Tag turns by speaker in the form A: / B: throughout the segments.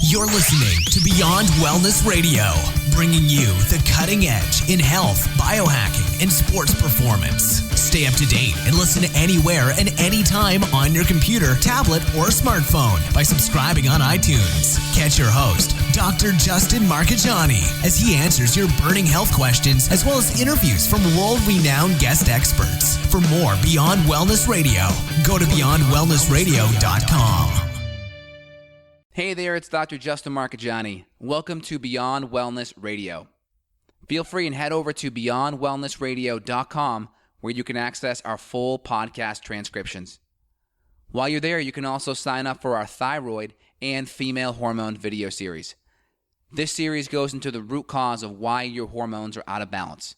A: You're listening to Beyond Wellness Radio, bringing you the cutting edge in health, biohacking, and sports performance. Stay up to date and listen anywhere and anytime on your computer, tablet, or smartphone by subscribing on iTunes. Catch your host, Dr. Justin Marchegiani, as he answers your burning health questions as well as interviews from world-renowned guest experts. For more Beyond Wellness Radio, go to beyondwellnessradio.com.
B: Hey there, it's Dr. Justin Marchegiani. Welcome to Beyond Wellness Radio. Feel free and head over to beyondwellnessradio.com where you can access our full podcast transcriptions. While you're there, you can also sign up for our thyroid and female hormone video series. This series goes into the root cause of why your hormones are out of balance.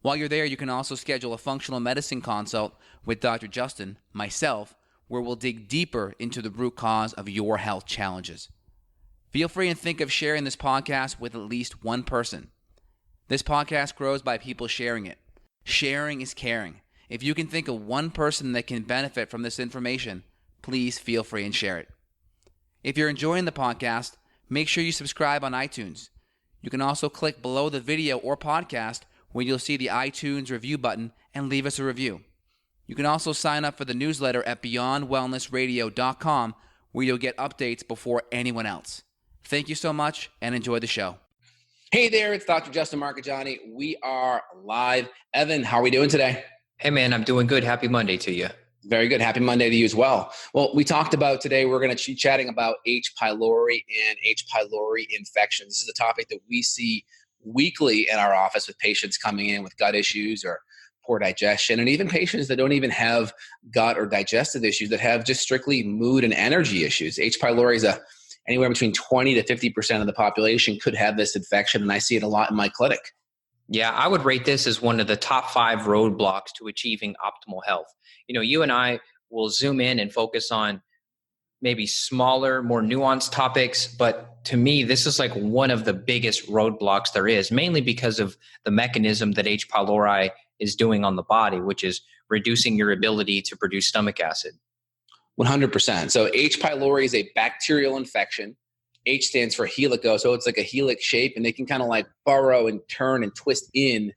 B: While you're there, you can also schedule a functional medicine consult with Dr. Justin, myself, where we'll dig deeper into the root cause of your health challenges. Feel free and think of sharing this podcast with at least one person. This podcast grows by people sharing it. Sharing is caring. If you can think of one person that can benefit from this information, please feel free and share it. If you're enjoying the podcast, make sure you subscribe on iTunes. You can also click below the video or podcast where you'll see the iTunes review button and leave us a review. You can also sign up for the newsletter at beyondwellnessradio.com where you'll get updates before anyone else. Thank you so much and enjoy the show. Hey there, it's Dr. Justin Marchegiani. We are live. Evan, how are we doing today?
C: Hey man, I'm doing good. Happy Monday to you.
B: Very good. Happy Monday to you as well. Well, we talked about today, we're going to be chatting about H. pylori and H. pylori infection. This is a topic that we see weekly in our office with patients coming in with gut issues or poor digestion, and even patients that don't even have gut or digestive issues that have just strictly mood and energy issues. H. pylori is anywhere between 20 to 50% of the population could have this infection, and I see it a lot in my clinic.
C: Yeah, I would rate this as one of the top 5 roadblocks to achieving optimal health. You know, you and I will zoom in and focus on maybe smaller, more nuanced topics, but to me, this is like one of the biggest roadblocks there is, mainly because of the mechanism that H. pylori is doing on the body, which is reducing your ability to produce stomach acid.
B: 100%. So H. pylori is a bacterial infection. H stands for helico, so it's like a helix shape, and they can kind of like burrow and turn and twist in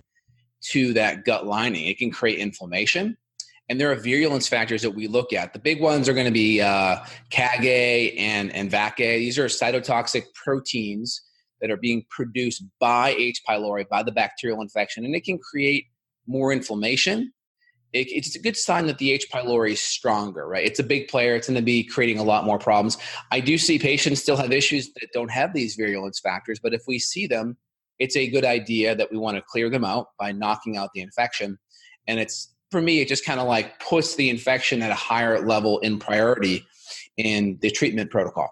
B: to that gut lining. It can create inflammation, and there are virulence factors that we look at. The big ones are going to be CAG-A and VAC-A. These are cytotoxic proteins that are being produced by H. pylori, by the bacterial infection, and it can create more inflammation. It's a good sign that the H. pylori is stronger, right? It's a big player. It's going to be creating a lot more problems. I do see patients still have issues that don't have these virulence factors, but if we see them, it's a good idea that we want to clear them out by knocking out the infection. And for me, it just kind of like puts the infection at a higher level in priority in the treatment protocol.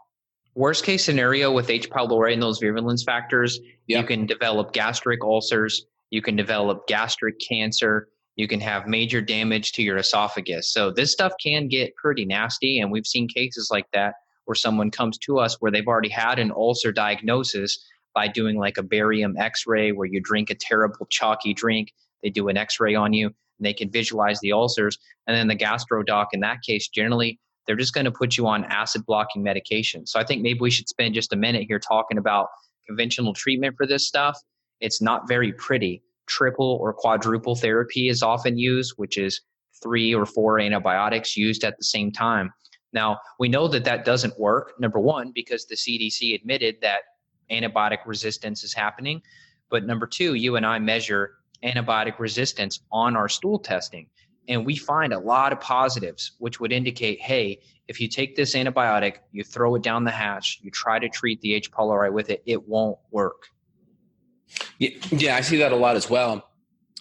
C: Worst case scenario with H. pylori and those virulence factors, You can develop gastric ulcers, you can develop gastric cancer, you can have major damage to your esophagus. So this stuff can get pretty nasty, and we've seen cases like that where someone comes to us where they've already had an ulcer diagnosis by doing like a barium x-ray where you drink a terrible chalky drink, they do an x-ray on you, and they can visualize the ulcers. And then the gastro doc in that case, generally, they're just going to put you on acid blocking medication. So I think maybe we should spend just a minute here talking about conventional treatment for this stuff. It's not very pretty. Triple or quadruple therapy is often used, which is 3 or 4 antibiotics used at the same time. Now, we know that that doesn't work, number one, because the CDC admitted that antibiotic resistance is happening. But number two, you and I measure antibiotic resistance on our stool testing, and we find a lot of positives, which would indicate, hey, if you take this antibiotic, you throw it down the hatch, you try to treat the H. pylori with it, it won't work.
B: Yeah, I see that a lot as well.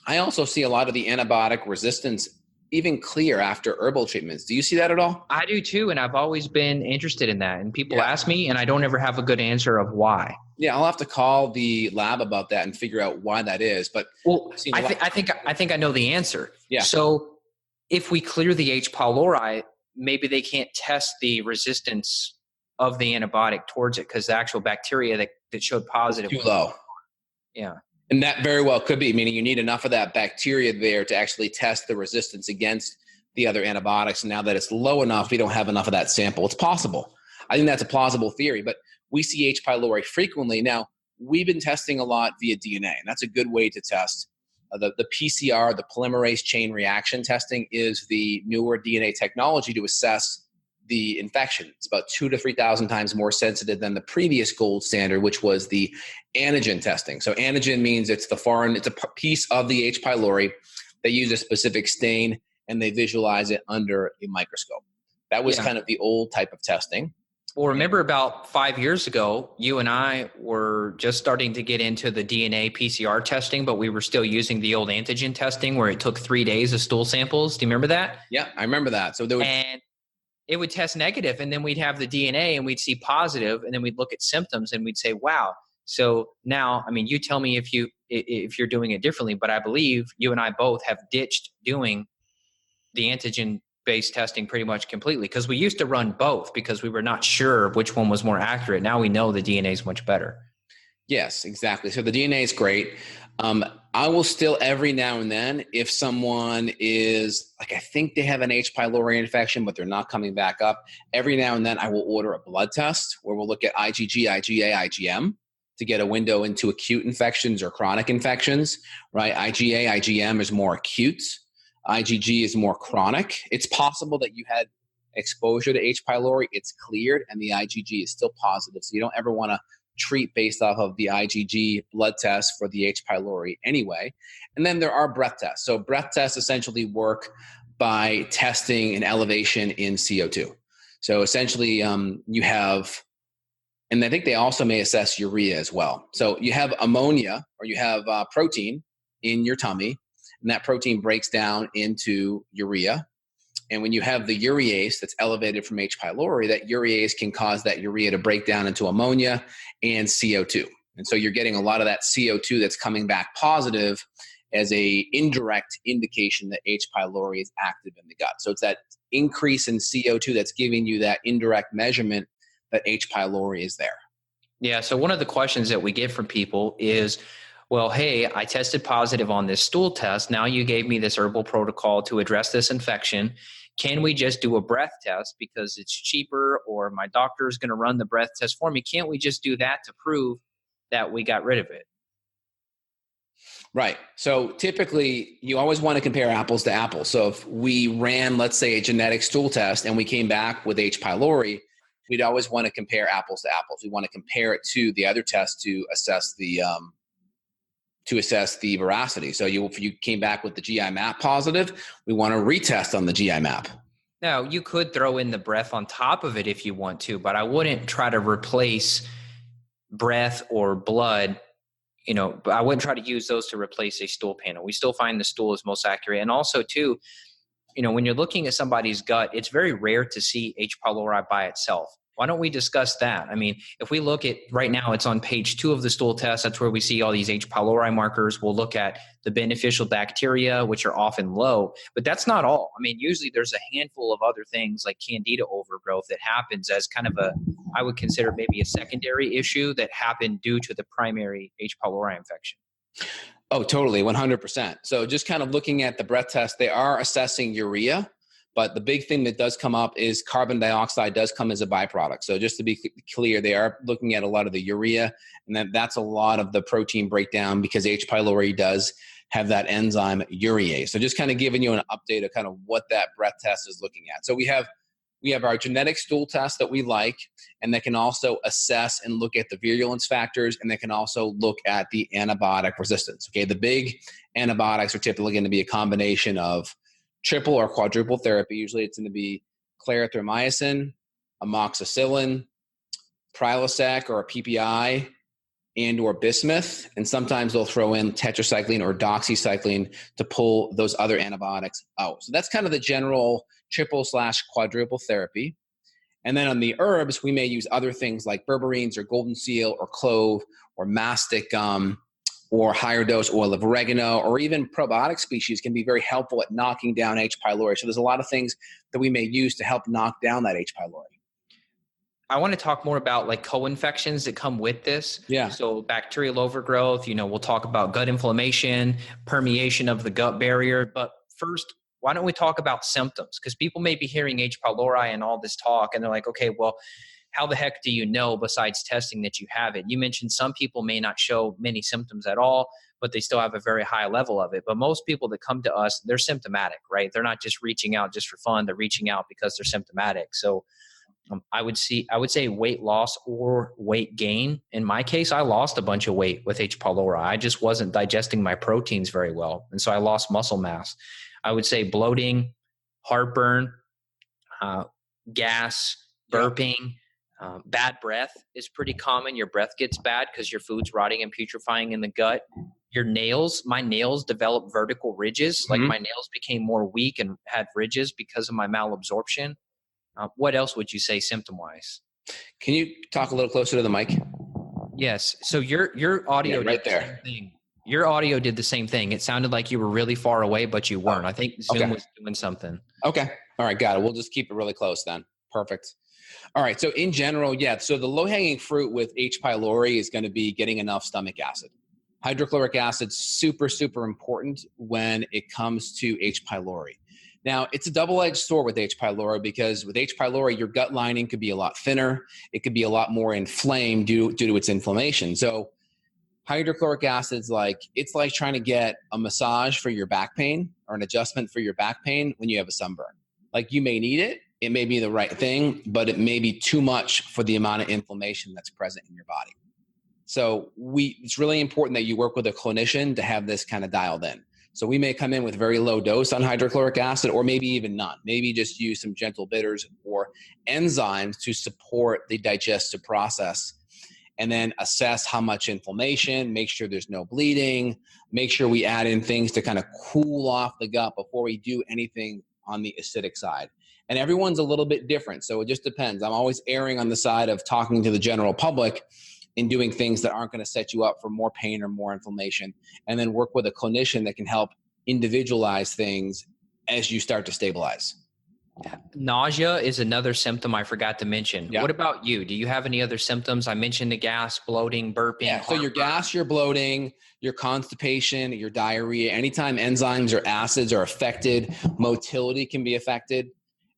B: I also see a lot of the antibiotic resistance even clear after herbal treatments. Do you see that at all?
C: I do too, and I've always been interested in that. And people ask me, and I don't ever have a good answer of why.
B: Yeah, I'll have to call the lab about that and figure out why that is. But
C: I think I know the answer.
B: Yeah.
C: So if we clear the H. pylori, maybe they can't test the resistance of the antibiotic towards it because the actual bacteria that showed positive
B: was too low.
C: Yeah.
B: And that very well could be, meaning you need enough of that bacteria there to actually test the resistance against the other antibiotics. And now that it's low enough, we don't have enough of that sample. It's possible.
D: I think that's a plausible theory, but we see H. pylori frequently. Now, we've been testing a lot via DNA, and that's a good way to test. The PCR, the polymerase chain reaction testing, is the newer DNA technology to assess the infection. It's about 2,000 to 3,000 times more sensitive than the previous gold standard, which was the antigen testing. So antigen means it's a piece of the H. pylori. They use a specific stain and they visualize it under a microscope. That was kind of the old type of testing.
C: Well, remember about 5 years ago, you and I were just starting to get into the DNA PCR testing, but we were still using the old antigen testing where it took 3 days of stool samples. Do you remember that?
D: Yeah, I remember that. So
C: and it would test negative, and then we'd have the DNA and we'd see positive, and then we'd look at symptoms and we'd say, wow. So now, I mean, you tell me if you're doing it differently, but I believe you and I both have ditched doing the antigen-based testing pretty much completely, because we used to run both because we were not sure which one was more accurate. Now we know the DNA is much better.
D: Yes, exactly. So the DNA is great. I will still every now and then, if someone is like, I think they have an H. pylori infection, but they're not coming back up, every now and then I will order a blood test where we'll look at IgG, IgA, IgM to get a window into acute infections or chronic infections, right? IgA, IgM is more acute. IgG is more chronic. It's possible that you had exposure to H. pylori, it's cleared, and the IgG is still positive. So you don't ever want to treat based off of the IgG blood test for the H. pylori anyway. And then there are breath tests. So breath tests essentially work by testing an elevation in CO2. So essentially you have, and I think they also may assess urea as well. So you have ammonia, or you have protein in your tummy, and that protein breaks down into urea. And when you have the urease that's elevated from H. pylori, that urease can cause that urea to break down into ammonia and CO2. And so you're getting a lot of that CO2 that's coming back positive as a indirect indication that H. pylori is active in the gut. So it's that increase in CO2 that's giving you that indirect measurement that H. pylori is there.
C: Yeah. So one of the questions that we get from people is, well, hey, I tested positive on this stool test. Now you gave me this herbal protocol to address this infection. Can we just do a breath test because it's cheaper, or my doctor is going to run the breath test for me? Can't we just do that to prove that we got rid of it?
D: Right. So typically you always want to compare apples to apples. So if we ran, let's say, a genetic stool test and we came back with H. pylori, we'd always want to compare apples to apples. We want to compare it to the other test to assess the veracity. So if you came back with the GI map positive, we want to retest on the GI map.
C: Now, you could throw in the breath on top of it if you want to, but I wouldn't try to replace breath or blood. I wouldn't try to use those to replace a stool panel. We still find the stool is most accurate. And also too, when you're looking at somebody's gut, it's very rare to see H. pylori by itself. Why don't we discuss that? I mean, if we look at right now, it's on page 2 of the stool test. That's where we see all these H. pylori markers. We'll look at the beneficial bacteria, which are often low, but that's not all. I mean, usually there's a handful of other things like candida overgrowth that happens as kind of I would consider maybe a secondary issue that happened due to the primary H. pylori infection.
D: Oh, totally. 100%. So just kind of looking at the breath test, they are assessing urea. But the big thing that does come up is carbon dioxide does come as a byproduct. So just to be clear, they are looking at a lot of the urea, and that's a lot of the protein breakdown because H. pylori does have that enzyme urease. So just kind of giving you an update of kind of what that breath test is looking at. So we have our genetic stool test that we like, and that can also assess and look at the virulence factors, and they can also look at the antibiotic resistance. Okay, the big antibiotics are typically going to be a combination of triple or quadruple therapy. Usually it's going to be clarithromycin, amoxicillin, Prilosec or a PPI, and or bismuth. And sometimes they'll throw in tetracycline or doxycycline to pull those other antibiotics out. So that's kind of the general triple/quadruple therapy. And then on the herbs, we may use other things like berberines or golden seal or clove or mastic gum, or higher dose oil of oregano, or even probiotic species can be very helpful at knocking down H. pylori. So there's a lot of things that we may use to help knock down that H. pylori.
C: I want to talk more about like co-infections that come with this.
D: Yeah.
C: So bacterial overgrowth, we'll talk about gut inflammation, permeation of the gut barrier. But first, why don't we talk about symptoms? Because people may be hearing H. pylori and all this talk, and they're like, okay, well, how the heck do you know besides testing that you have it? You mentioned some people may not show many symptoms at all, but they still have a very high level of it. But most people that come to us, they're symptomatic, right? They're not just reaching out just for fun. They're reaching out because they're symptomatic. So I would say weight loss or weight gain. In my case, I lost a bunch of weight with H. pylori. I just wasn't digesting my proteins very well. And so I lost muscle mass. I would say bloating, heartburn, gas, burping, bad breath is pretty common. Your breath gets bad because your food's rotting and putrefying in the gut. Your nails, my nails developed vertical ridges. Like my nails became more weak and had ridges because of my malabsorption. What else would you say symptom-wise?
D: Can you talk a little closer to the mic?
C: Yes. So your audio
D: right
C: did the
D: there.
C: same thing. Your audio did the same thing. It sounded like you were really far away, but you weren't. I think Zoom was doing something.
D: Okay. All right. Got it. We'll just keep it really close then. Perfect. All right. So in general, so the low-hanging fruit with H. pylori is going to be getting enough stomach acid. Hydrochloric acid is super, super important when it comes to H. pylori. Now, it's a double-edged sword with H. pylori because with H. pylori, your gut lining could be a lot thinner. It could be a lot more inflamed due to its inflammation. So hydrochloric acid's it's like trying to get a massage for your back pain or an adjustment for your back pain when you have a sunburn. Like, you may need it. It may be the right thing, but it may be too much for the amount of inflammation that's present in your body. So it's really important that you work with a clinician to have this kind of dialed in. So we may come in with very low dose on hydrochloric acid, or maybe even none. Maybe just use some gentle bitters or enzymes to support the digestive process, and then assess how much inflammation, make sure there's no bleeding, make sure we add in things to kind of cool off the gut before we do anything on the acidic side. And everyone's a little bit different, so it just depends. I'm always erring on the side of talking to the general public and doing things that aren't going to set you up for more pain or more inflammation, and then work with a clinician that can help individualize things as you start to stabilize.
C: Nausea is another symptom I forgot to mention. What about you? Do you have any other symptoms? I mentioned the gas, bloating, burping.
D: Yeah, so your gas, your bloating, your constipation, your diarrhea, anytime enzymes or acids are affected, motility can be affected.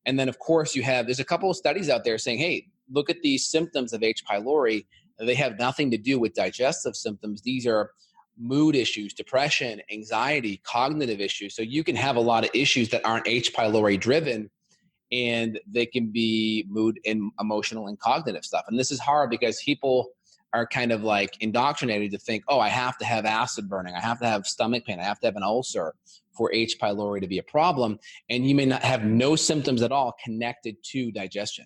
D: And then, of course, there's a couple of studies out there saying, hey, look at these symptoms of H. pylori. They have nothing to do with digestive symptoms. These are mood issues, depression, anxiety, cognitive issues. So you can have a lot of issues that aren't H. pylori driven, and they can be mood and emotional and cognitive stuff. And this is hard because people are kind of like indoctrinated to think, oh, I have to have acid burning, I have to have stomach pain, I have to have an ulcer for H. pylori to be a problem. And you may not have no symptoms at all connected to digestion.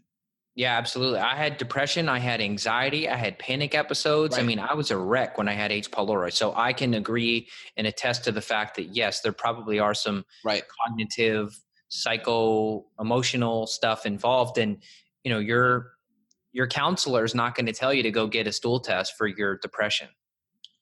C: Yeah, absolutely. I had depression. I had anxiety. I had panic episodes.
D: Right.
C: I mean, I was a wreck when I had H. pylori. So I can agree and attest to the fact that, yes, there probably are some cognitive, psycho-emotional stuff involved. And, your counselor is not going to tell you to go get a stool test for your depression.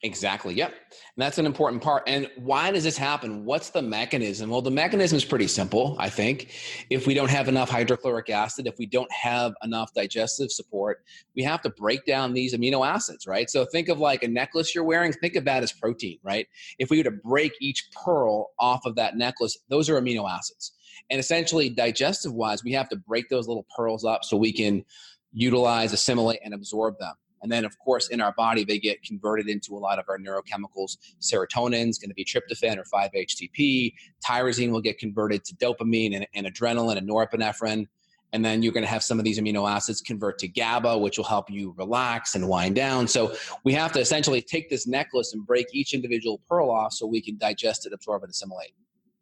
D: Exactly. Yep. And that's an important part. And why does this happen? What's the mechanism? Well, the mechanism is pretty simple, I think. If we don't have enough hydrochloric acid, if we don't have enough digestive support, we have to break down these amino acids, right? So think of like a necklace you're wearing. Think of that as protein, right? If we were to break each pearl off of that necklace, those are amino acids. And essentially, digestive-wise, we have to break those little pearls up so we can utilize, assimilate, and absorb them. And then, of course, in our body, they get converted into a lot of our neurochemicals. Serotonin is going to be tryptophan or 5-HTP. Tyrosine will get converted to dopamine and adrenaline and norepinephrine. And then you're going to have some of these amino acids convert to GABA, which will help you relax and wind down. So we have to essentially take this necklace and break each individual pearl off so we can digest it, absorb, and assimilate.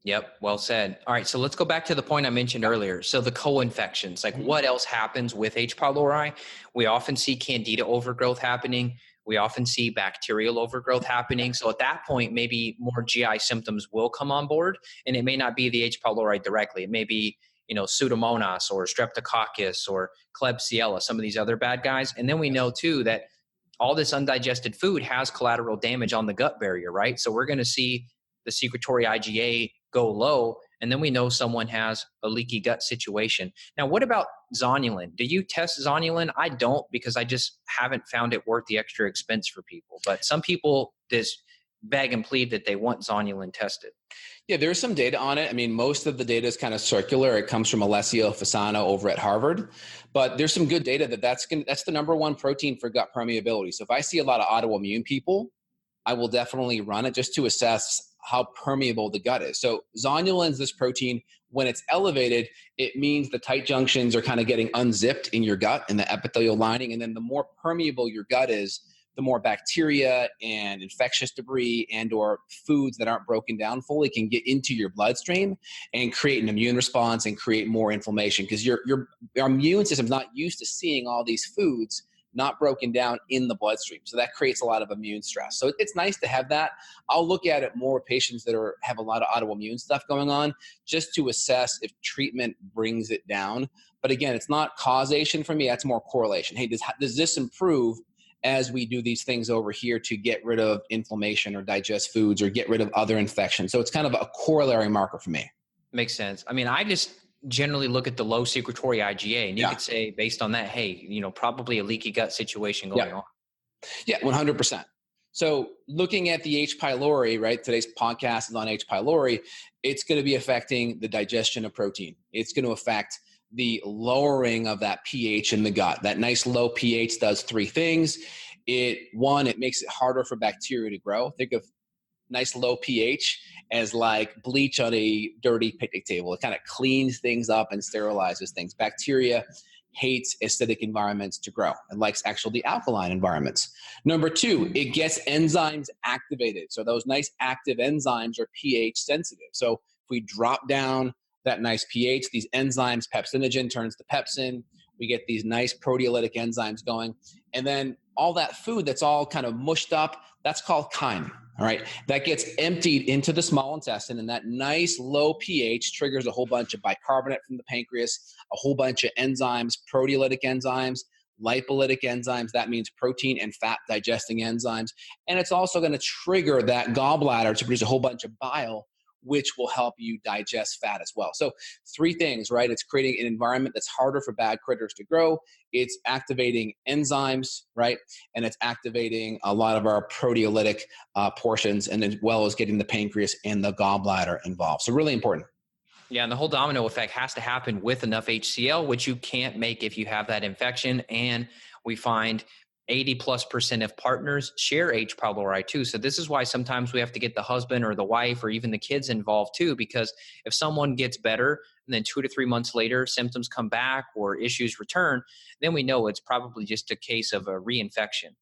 C: Yep. Well said. All right. So let's go back to the point I mentioned earlier. So the co-infections, like what else happens with H. pylori? We often see candida overgrowth happening. We often see bacterial overgrowth happening. So at that point, maybe more GI symptoms will come on board, and it may not be the H. pylori directly. It may be, Pseudomonas or Streptococcus or Klebsiella, some of these other bad guys. And then we know too that all this undigested food has collateral damage on the gut barrier, right? So we're going to see the secretory IgA go low, and then we know someone has a leaky gut situation. Now, what about zonulin? Do you test zonulin? I don't, because I just haven't found it worth the extra expense for people. But some people, beg and plead that they want zonulin tested.
D: Yeah, there's some data on it. I mean, most of the data is kind of circular. It comes from Alessio Fasano over at Harvard, but there's some good data that's the number one protein for gut permeability. So if I see a lot of autoimmune people, I will definitely run it just to assess how permeable the gut is. So zonulin is this protein. When it's elevated, it means the tight junctions are kind of getting unzipped in your gut and the epithelial lining. And then the more permeable your gut is, the more bacteria and infectious debris and or foods that aren't broken down fully can get into your bloodstream and create an immune response and create more inflammation, because your immune system's not used to seeing all these foods not broken down in the bloodstream. So that creates a lot of immune stress. So it's nice to have that. I'll look at it more with patients that have a lot of autoimmune stuff going on, just to assess if treatment brings it down. But again, it's not causation for me. That's more correlation. Hey, does this improve as we do these things over here to get rid of inflammation or digest foods or get rid of other infections? So it's kind of a corollary marker for me.
C: Makes sense. I mean, I just generally look at the low secretory IgA, and you could say based on that, hey, probably a leaky gut situation going on.
D: Yeah, 100%. So looking at the H. pylori, right? Today's podcast is on H. pylori. It's going to be affecting the digestion of protein. It's going to affect the lowering of that pH in the gut. That nice low pH does three things. One, it makes it harder for bacteria to grow. Think of nice low pH as like bleach on a dirty picnic table. It kind of cleans things up and sterilizes things. Bacteria hates acidic environments to grow. It likes actually alkaline environments. Number two, it gets enzymes activated. So those nice active enzymes are pH sensitive. So if we drop down that nice pH, these enzymes, pepsinogen turns to pepsin. We get these nice proteolytic enzymes going. And then all that food that's all kind of mushed up, that's called chyme. All right. That gets emptied into the small intestine, and that nice low pH triggers a whole bunch of bicarbonate from the pancreas, a whole bunch of enzymes, proteolytic enzymes, lipolytic enzymes. That means protein and fat digesting enzymes. And it's also going to trigger that gallbladder to produce a whole bunch of bile, which will help you digest fat as well. So three things, right? It's creating an environment that's harder for bad critters to grow. It's activating enzymes, right? And it's activating a lot of our proteolytic portions, and as well as getting the pancreas and the gallbladder involved. So really important.
C: Yeah, and the whole domino effect has to happen with enough HCl, which you can't make if you have that infection. And we find 80+% of partners share H. pylori too. So this is why sometimes we have to get the husband or the wife or even the kids involved too, because if someone gets better and then 2 to 3 months later, symptoms come back or issues return, then we know it's probably just a case of a reinfection.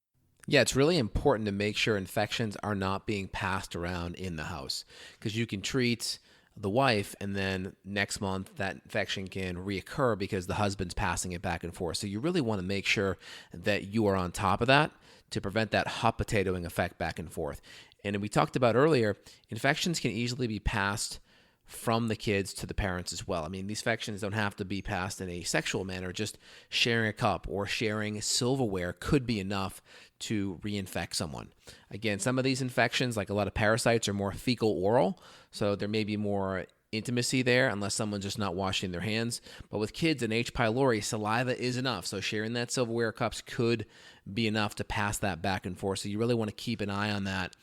E: Yeah, it's really important to make sure infections are not being passed around in the house, because you can treat the wife and then next month that infection can reoccur because the husband's passing it back and forth. So you really want to make sure that you are on top of that to prevent that hot potatoing effect back and forth. And we talked about earlier, infections can easily be passed from the kids to the parents as well. I mean, these infections don't have to be passed in a sexual manner. Just sharing a cup or sharing silverware could be enough to reinfect someone. Again, some of these infections, like a lot of parasites, are more fecal oral, so there may be more intimacy there unless someone's just not washing their hands. But with kids and H. pylori, saliva is enough. So sharing that silverware cups could be enough to pass that back and forth. So you really want to keep an eye on that.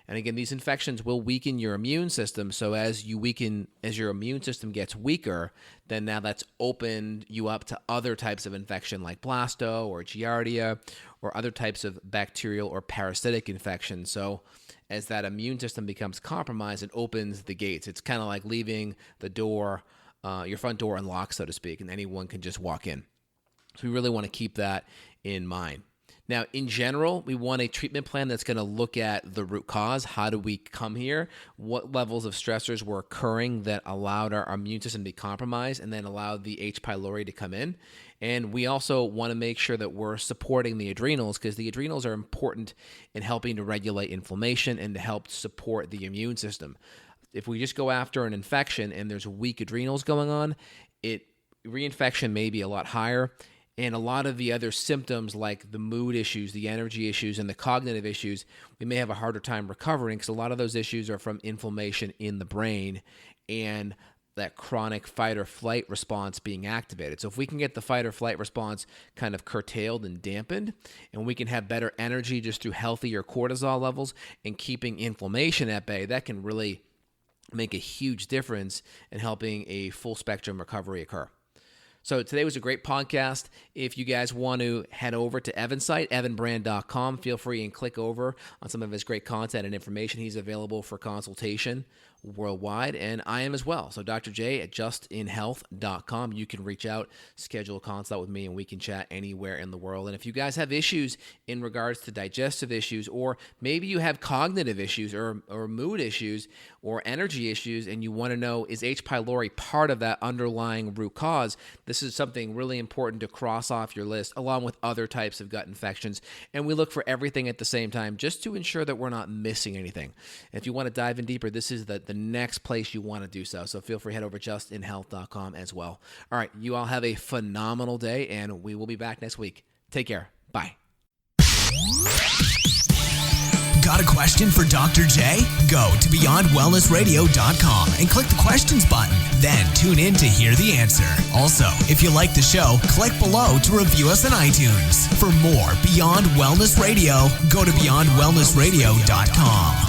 E: And again, these infections will weaken your immune system. So as your immune system gets weaker, then now that's opened you up to other types of infection like blasto or giardia or other types of bacterial or parasitic infections. So as that immune system becomes compromised, it opens the gates. It's kind of like leaving the door, your front door unlocked, so to speak, and anyone can just walk in. So we really want to keep that in mind. Now, in general, we want a treatment plan that's going to look at the root cause. How do we come here? What levels of stressors were occurring that allowed our immune system to be compromised and then allowed the H. pylori to come in? And we also want to make sure that we're supporting the adrenals, because the adrenals are important in helping to regulate inflammation and to help support the immune system. If we just go after an infection and there's weak adrenals going on, reinfection may be a lot higher. And a lot of the other symptoms like the mood issues, the energy issues, and the cognitive issues, we may have a harder time recovering because a lot of those issues are from inflammation in the brain. And that chronic fight or flight response being activated. So if we can get the fight or flight response kind of curtailed and dampened, and we can have better energy just through healthier cortisol levels and keeping inflammation at bay, that can really make a huge difference in helping a full spectrum recovery occur. So today was a great podcast. If you guys want to head over to Evan's site, evanbrand.com, feel free and click over on some of his great content and information. He's available for consultation worldwide, and I am as well. So Dr. J at justinhealth.com. You can reach out, schedule a consult with me, and we can chat anywhere in the world. And if you guys have issues in regards to digestive issues, or maybe you have cognitive issues or mood issues or energy issues, and you want to know, is H. pylori part of that underlying root cause? This is something really important to cross off your list, along with other types of gut infections. And we look for everything at the same time just to ensure that we're not missing anything. If you want to dive in deeper, this is the next place you want to do so. So feel free to head over to justinhealth.com as well. All right, you all have a phenomenal day, and we will be back next week. Take care. Bye.
A: Got a question for Dr. J? Go to beyondwellnessradio.com and click the questions button. Then tune in to hear the answer. Also, if you like the show, click below to review us on iTunes. For more Beyond Wellness Radio, go to beyondwellnessradio.com.